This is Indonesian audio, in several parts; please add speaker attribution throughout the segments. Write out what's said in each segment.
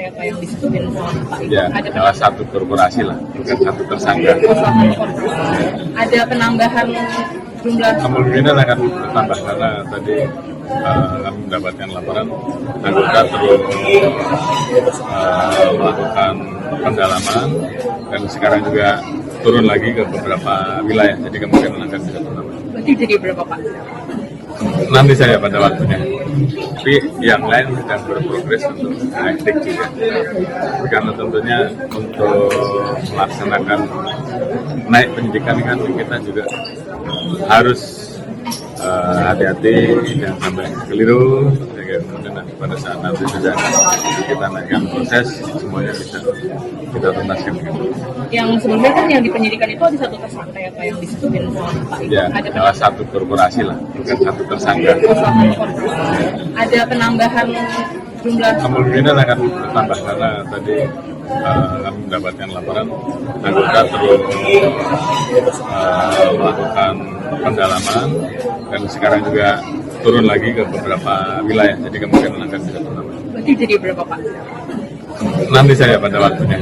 Speaker 1: kayak apa yang disebutin sama Pak itu?
Speaker 2: Ya, salah satu korporasi lah, bukan satu tersangka.
Speaker 1: Ada penambahan jumlah?
Speaker 2: Kemungkinan akan bertambah karena tadi kami mendapatkan laporan anggota terus melakukan pendalaman dan sekarang juga turun lagi ke beberapa wilayah, jadi kemungkinan akan bisa bertambah.
Speaker 1: Berarti jadi berapa Pak?
Speaker 2: Nanti saya pada waktunya. Tapi yang lain sedang berprogres untuk naik juga. Karena tentunya untuk melaksanakan naik penyidikan kan kita juga harus hati-hati jangan sampai keliru, sehingga kemudian pada saat nanti sudah kita naikkan proses semuanya bisa kita tuntaskan.
Speaker 1: Yang sebelumnya kan yang di penyidikan itu ada satu tersangka ya Pak yang disebutin sama Pak itu?
Speaker 2: Ya, salah satu korporasi lah, bukan satu tersangka.
Speaker 1: Ada penambahan jumlah?
Speaker 2: Kemungkinan akan bertambah karena tadi kami mendapatkan laporan anggota terus melakukan pendalaman dan sekarang juga turun lagi ke beberapa wilayah, jadi kemungkinan akan bisa bertambah.
Speaker 1: Berarti jadi berapa Pak?
Speaker 2: Nanti saya pada waktunya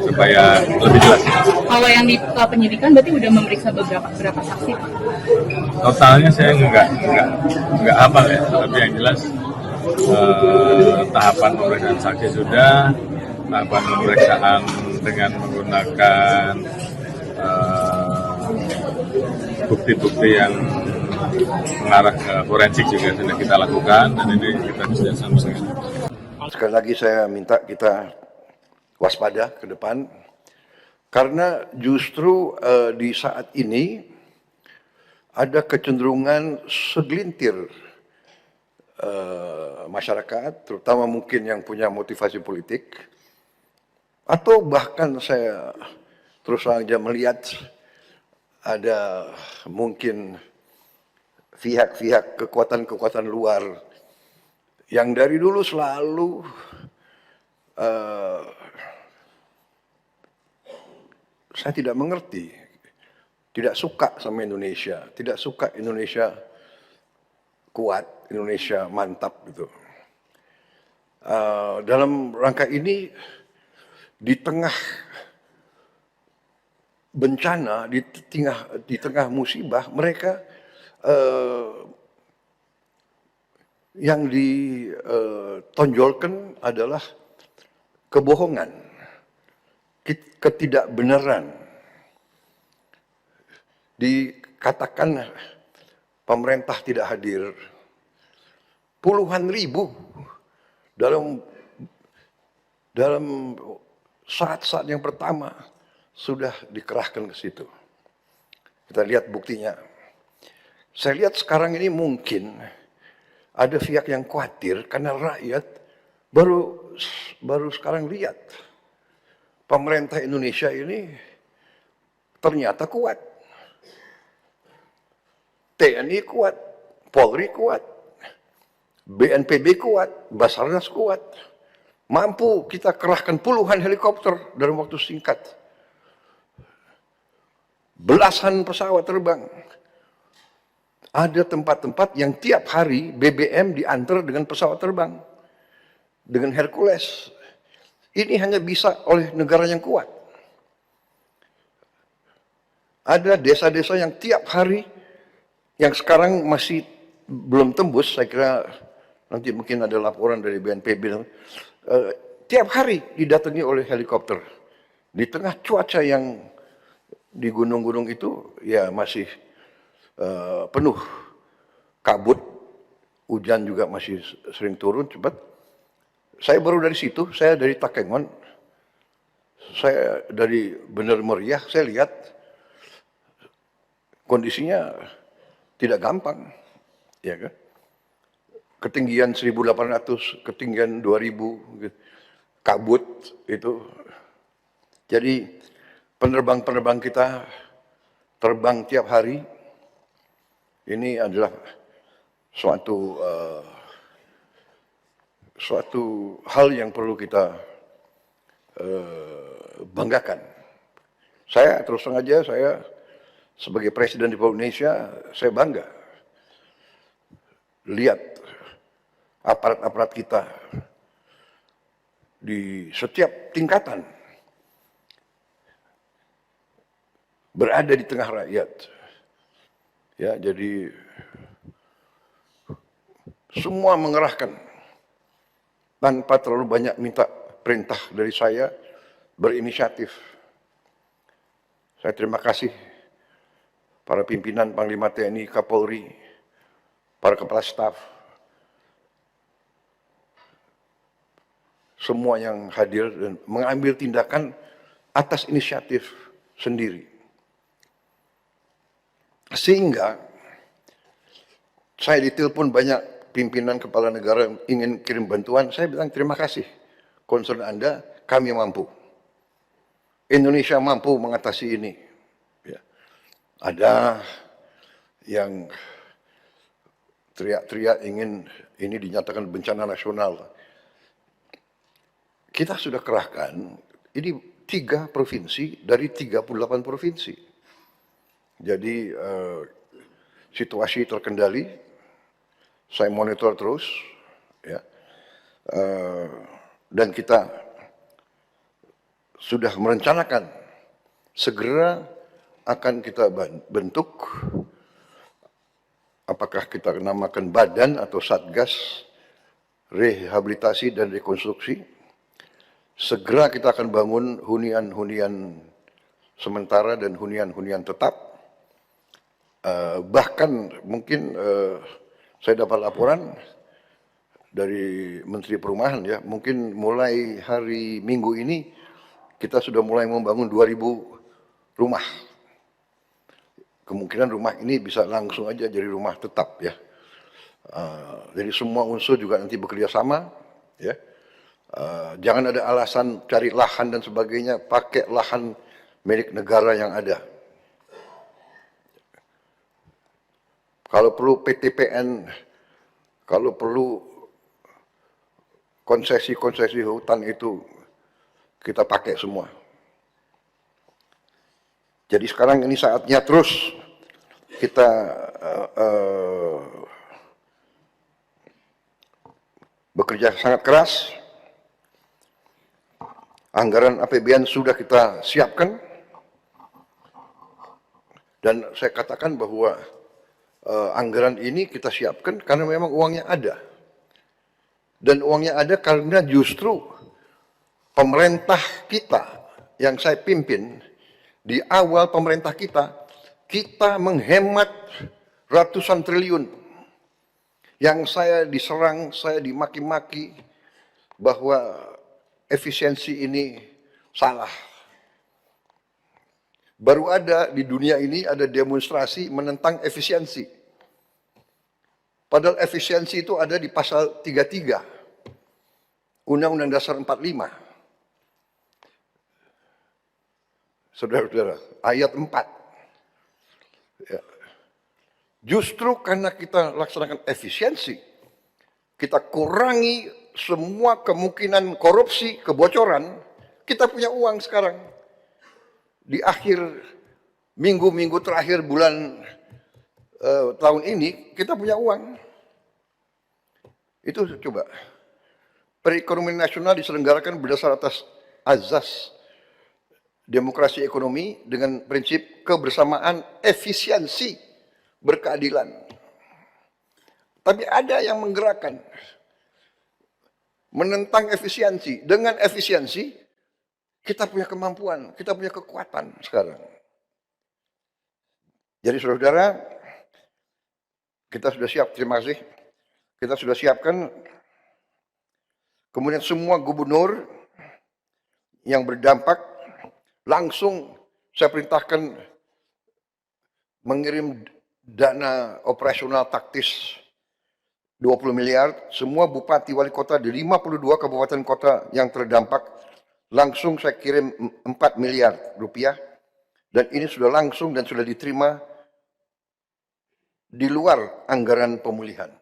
Speaker 2: supaya lebih jelas.
Speaker 1: Kalau yang di penyidikan berarti udah memeriksa berapa saksi Pak?
Speaker 2: Totalnya saya nggak hafal ya, tapi yang jelas tahapan pemeriksaan saksi sudah, tahapan pemeriksaan dengan menggunakan bukti-bukti yang mengarah ke forensik juga sudah kita lakukan dan ini kita bisa sama-sama.
Speaker 3: Sekali lagi saya minta kita waspada ke depan karena justru di saat ini ada kecenderungan segelintir masyarakat, terutama mungkin yang punya motivasi politik, atau bahkan saya terus saja melihat ada mungkin pihak-pihak kekuatan-kekuatan luar yang dari dulu selalu saya tidak mengerti, tidak suka sama Indonesia, tidak suka Indonesia kuat, Indonesia mantap gitu. Dalam rangka ini di tengah bencana, di tengah musibah, mereka yang ditonjolkan adalah kebohongan, ketidakbenaran. Dikatakan pemerintah tidak hadir, puluhan ribu dalam saat-saat yang pertama sudah dikerahkan ke situ. Kita lihat buktinya. Saya lihat sekarang ini mungkin ada pihak yang khawatir karena rakyat baru sekarang lihat pemerintah Indonesia ini ternyata kuat. TNI kuat, Polri kuat, BNPB kuat, Basarnas kuat. Mampu kita kerahkan puluhan helikopter dalam waktu singkat. Belasan pesawat terbang. Ada tempat-tempat yang tiap hari BBM diantar dengan pesawat terbang. Dengan Hercules. Ini hanya bisa oleh negara yang kuat. Ada desa-desa yang tiap hari, yang sekarang masih belum tembus, saya kira nanti mungkin ada laporan dari BNPB, tiap hari didatangi oleh helikopter. Di tengah cuaca yang di gunung-gunung itu ya masih penuh kabut, hujan juga masih sering turun cepat. Saya baru dari situ, saya dari Takengon, saya dari Bener Meriah, saya lihat kondisinya tidak gampang, ya kan? Ketinggian 1.800, ketinggian 2.000, kabut itu. Jadi penerbang-penerbang kita terbang tiap hari. Ini adalah suatu hal yang perlu kita banggakan. Saya terus terang aja, saya sebagai Presiden Republik Indonesia, saya bangga lihat aparat-aparat kita di setiap tingkatan berada di tengah rakyat. Ya, jadi semua mengerahkan tanpa terlalu banyak minta perintah dari saya, berinisiatif. Saya terima kasih para pimpinan Panglima TNI, Kapolri, para kepala staf, semua yang hadir dan mengambil tindakan atas inisiatif sendiri. Sehingga saya ditelepon banyak pimpinan kepala negara yang ingin kirim bantuan, saya bilang terima kasih. Concern Anda, kami mampu. Indonesia mampu mengatasi ini. Ya. Ada yang teriak-teriak ingin ini dinyatakan bencana nasional. Kita sudah kerahkan, ini 3 provinsi dari 38 provinsi. Jadi situasi terkendali, saya monitor terus, ya, dan kita sudah merencanakan segera akan kita bentuk, apakah kita namakan badan atau satgas rehabilitasi dan rekonstruksi. Segera kita akan bangun hunian-hunian sementara dan hunian-hunian tetap. Bahkan mungkin saya dapat laporan dari Menteri Perumahan, ya, mungkin mulai hari Minggu ini kita sudah mulai membangun 2.000 rumah. Kemungkinan rumah ini bisa langsung aja jadi rumah tetap, ya. Jadi semua unsur juga nanti bekerja sama, ya. Jangan ada alasan cari lahan dan sebagainya, pakai lahan milik negara yang ada. Kalau perlu PTPN, kalau perlu konsesi-konsesi hutan itu kita pakai semua. Jadi sekarang ini saatnya terus kita bekerja sangat keras. Anggaran APBN sudah kita siapkan, dan saya katakan bahwa anggaran ini kita siapkan karena memang uangnya ada. Dan uangnya ada karena justru pemerintah kita yang saya pimpin, di awal pemerintah kita menghemat ratusan triliun. Yang saya diserang, saya dimaki-maki bahwa efisiensi ini salah. Baru ada di dunia ini ada demonstrasi menentang efisiensi. Padahal efisiensi itu ada di pasal 33 Undang-Undang Dasar 45. Saudara-saudara, ayat 4. Ya. Justru karena kita laksanakan efisiensi, kita kurangi semua kemungkinan korupsi, kebocoran, kita punya uang sekarang. Di akhir minggu-minggu terakhir bulan tahun ini, kita punya uang. Itu coba. Perekonomian nasional diselenggarakan berdasar atas azas demokrasi ekonomi dengan prinsip kebersamaan, efisiensi, berkeadilan. Tapi ada yang menggerakkan, menentang efisiensi. Dengan efisiensi, kita punya kemampuan, kita punya kekuatan sekarang. Jadi saudara-saudara, kita sudah siap, terima kasih. Kita sudah siapkan, kemudian semua gubernur yang berdampak, langsung saya perintahkan mengirim dana operasional taktis 20 miliar, semua bupati wali kota di 52 kabupaten kota yang terdampak, langsung saya kirim 4 miliar rupiah, dan ini sudah langsung dan sudah diterima di luar anggaran pemulihan.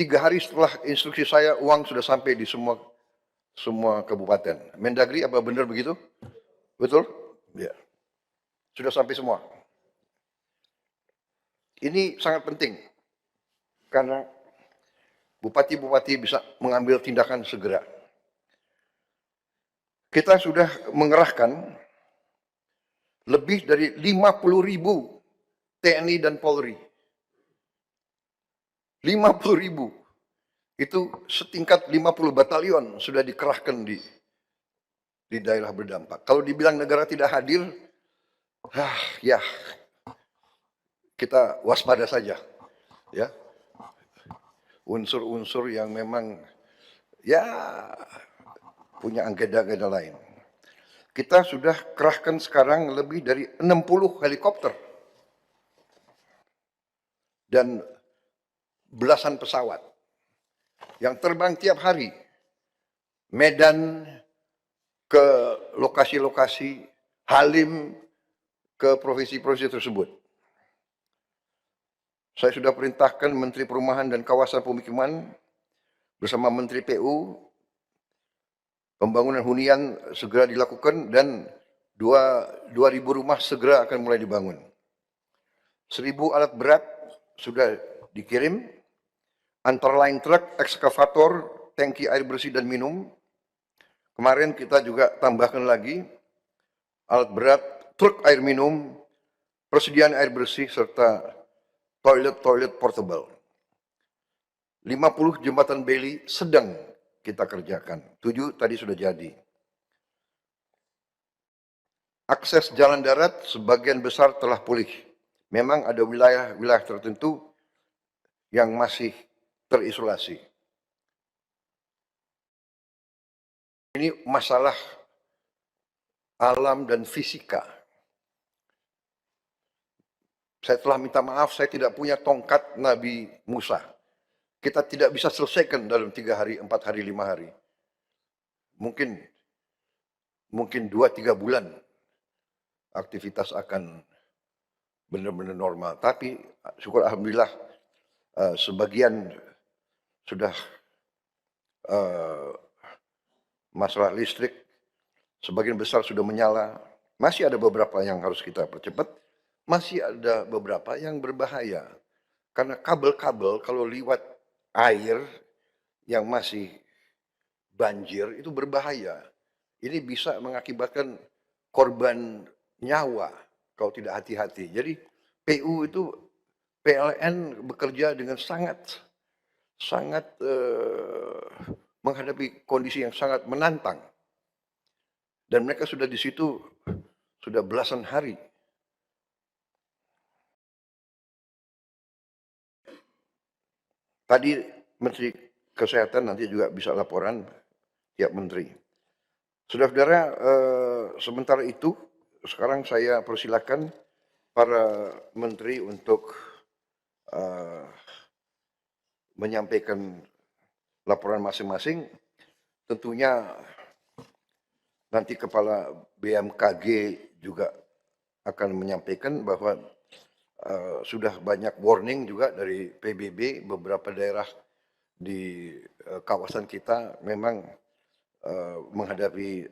Speaker 3: 3 hari setelah instruksi saya, uang sudah sampai di semua kabupaten. Mendagri, apa benar begitu? Betul? Ya. Sudah sampai semua. Ini sangat penting. Karena bupati-bupati bisa mengambil tindakan segera. Kita sudah mengerahkan lebih dari 50.000 TNI dan Polri. 50.000. Itu setingkat 50 batalion sudah dikerahkan di daerah berdampak. Kalau dibilang negara tidak hadir, ya kita waspada saja. Ya. Unsur-unsur yang memang ya punya agenda-agenda lain. Kita sudah kerahkan sekarang lebih dari 60 helikopter dan belasan pesawat yang terbang tiap hari. Medan ke lokasi-lokasi, Halim ke provinsi-provinsi tersebut. Saya sudah perintahkan Menteri Perumahan dan Kawasan Pemukiman bersama Menteri PU, pembangunan hunian segera dilakukan dan 2.000 rumah segera akan mulai dibangun. 1.000 alat berat sudah dikirim, antara lain truk, ekskavator, tangki air bersih dan minum. Kemarin kita juga tambahkan lagi alat berat, truk air minum, persediaan air bersih, serta toilet portable. 50 jembatan beli sedang kita kerjakan. 7 tadi sudah jadi. Akses jalan darat sebagian besar telah pulih. Memang ada wilayah-wilayah tertentu yang masih terisolasi. Ini masalah alam dan fisika. Saya telah minta maaf, saya tidak punya tongkat Nabi Musa. Kita tidak bisa selesaikan dalam 3 hari, 4 hari, 5 hari. Mungkin 2-3 bulan aktivitas akan benar-benar normal. Tapi syukur alhamdulillah sebagian sudah masalah listrik, sebagian besar sudah menyala. Masih ada beberapa yang harus kita percepat. Masih ada beberapa yang berbahaya. Karena kabel-kabel kalau liwat air yang masih banjir itu berbahaya. Ini bisa mengakibatkan korban nyawa kalau tidak hati-hati. Jadi PLN bekerja dengan sangat menghadapi kondisi yang sangat menantang. Dan mereka sudah di situ sudah belasan hari. Tadi Menteri Kesehatan nanti juga bisa laporan tiap menteri. Saudara-saudara, sementara itu sekarang saya persilakan para menteri untuk menyampaikan laporan masing-masing. Tentunya nanti Kepala BMKG juga akan menyampaikan bahwa sudah banyak warning juga dari PBB, beberapa daerah di kawasan kita memang menghadapi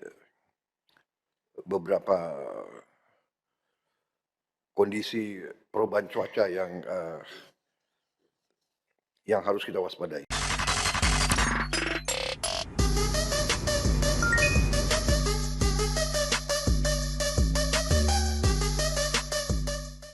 Speaker 3: beberapa kondisi perubahan cuaca yang harus kita waspadai.